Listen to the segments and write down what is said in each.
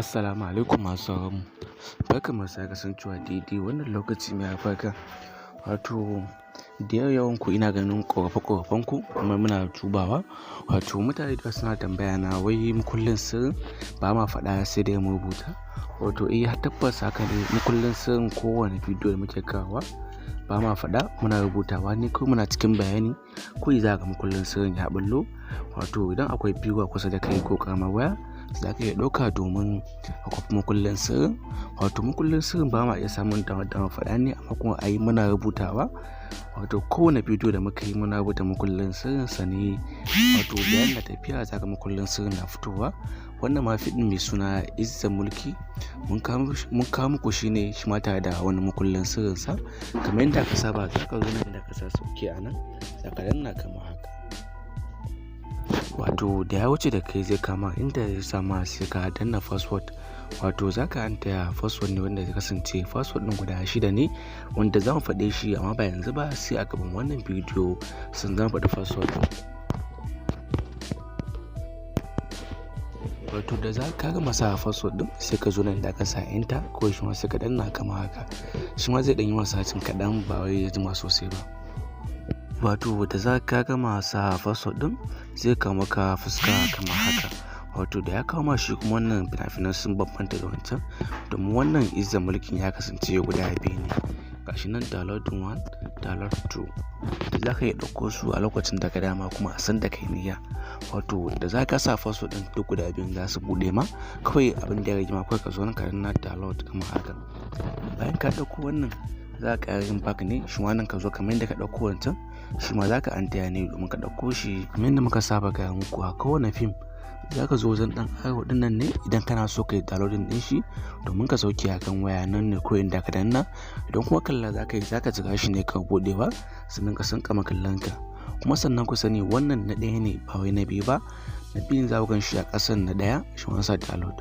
Assalamu alaikum masu sauraron mu. Barkanmu da sake kasancewa daidai wannan lokaci mai albarka. Wato da yawan ku ina ganin ƙorafe-ƙorafen ku kuma muna dubawa. Wato mutane da suna tambaya na wai makullin sirrin ba ma faɗa sai dai mu rubuta. Wato tabbas haka ne, makullin sirrin kowane bidiyo da muke kawowa ba ma faɗa, muna rubutawa ne ko muna cikin bayani ko za ga makullin sirrin ya ɓullo. Wato idan akwai biro kusa da kai ko ƙaramar waya za ka iya ɗauka domin a kwafi makullin sirrin. Wato makullin sirrin ba ma iya samun damar faɗa ne, amma kuma muna rubutawa. Wato kowane bidiyo da muka yi muna rubuta makullin sirrin sa ne. Wato bayan na tafiya za ka makullin sirrin na fitowa. Wannan mafi ɗin mai suna Izzar Mulki mun kawo muku shi ne shi ma tare da wani makullin sirrin sa. Kamar yadda aka saba za ka zo nan da ka sa Sauke a nan, za ka danna kamar haka. Wato da ya wuce da kai zai kama inda ya sama sai ka danna password. Wato za ka anta password ne wanda zai kasance password ɗin guda 6 ne, wanda za mu faɗe shi amma ba yanzu ba, sai a gaban wannan bidiyo sun zama faɗi password. Wato da za ka gama sa password ɗin sai ka zo nan da ka sa enter, ko shi ma sai ka danna kamar haka. Shi ma zai ɗan yi masa sacin kaɗan, ba wai ya jima sosai ba. Wato da za ka gama sa password ɗin zai kawo maka fuska kamar haka. Wato da ya kawo ma shi kuma wannan fina-finan sun bambanta da wancan, domin wannan Izzar Mulkin ya kasance guda biyu ne. Gashi nan download 1, download 2. Da za ka iya ɗauko su a lokacin da ka dama kuma a san da kai niyya. Wato da za ka sa password ɗin duk guda biyun za su buɗe ma. Kawai abin da ya rage ma kawai ka zo nan ka danna download kamar haka. Bayan ka ɗauko wannan za ka yin back ne, shi ma nan ka zo kamar yadda ka ɗauko wancan, shi ma za ka antaya ne domin ka ɗauko shi kamar yadda muka saba gaya muku a kowane fim. Za ka zo wajen ɗan arrow ɗin nan ne idan kana so ka yi downloading ɗin shi domin ka sauke a kan waya, nan ne ko inda ka danna. Idan kuma kalla za ka yi, za ka jira shi ne ka buɗewa sannan ka kama kallon ka. Kuma sannan ku sani wannan na ɗaya ne ba wai na biyu ba. Na biyun za ku gan shi a ƙasan na ɗaya, shi ma sa download.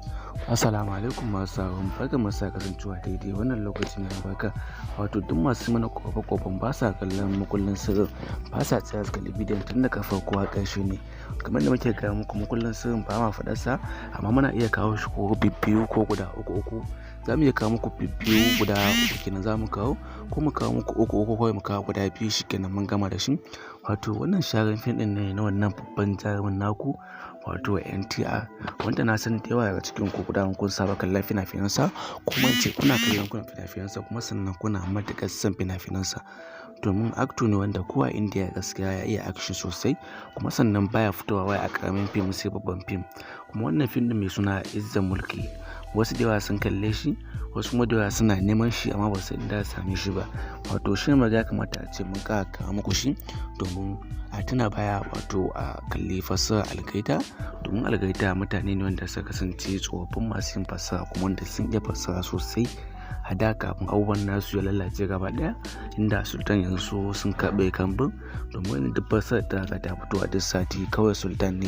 Assalamu alaikum masu sauraron mu, barkanmu da sake kasancewa daidai wannan lokaci mai albarka. Wato duk masu mana ƙorafe-ƙorafen ba sa kallon makullin sirrin, ba sa tsaya su kalli bidiyon tun daga farko har ƙarshe ne. Kamar da muke gaya muku, makullin sirrin ba ma faɗarsa, amma muna iya kawo shi ko bibbiyu ko guda uku. Za mu iya kawo muku bibbiyu guda 3 kenan za mu kawo, ko mu kawo muku 3 kawai mu kawo guda 2 shi kenan mun gama da shi. Wato wannan sharar fim ɗin ne na wannan babban jarumin naku, wato NTR, wanda na san da yawa daga cikin ku guda kun saba kallon fina-finansa, kuma ce kuna kallon fina-finansa kuma sannan kuna matuƙar son fina-finansa. Domin actor ne wanda kowa India gaskiya ya iya action sosai, kuma sannan baya fitowa wai a ƙaramin fim sai babban fim. Kuma wannan fim ɗin mai suna Izzar Mulki, wasu da yawa sun kalle shi, wasu kuma da yawa suna neman shi amma ba su inda same shi ba. Wato shi ne ya kamata a ce mun kawo muku shi domin a tuna baya. Wato a kalli fassarar Algaita, domin Algaita mutane ne wanda suka kasance tsofaffin masu yin fassara kuma wanda sun iya fassara sosai a da kafin abubuwan nasu ya lalace gaba ɗaya, inda sultan yanzu sun karɓe kambun. Domin duk fassarar ta fito a duk sati, kawai sultan ne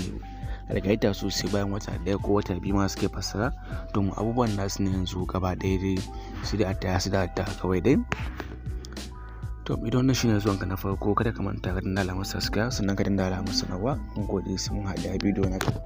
Algaita sosai bayan wata 1 ko wata 2 ma suke fassara, domin abubuwan nasu ne yanzu gaba ɗaya dai su da ta kawai dai. To idan wannan shine zuwanka na farko, kada ka manta ka danna alamar subscribe sannan ka danna alamar sanarwa. Mun gode, sai mun haɗu a bidiyo na gaba.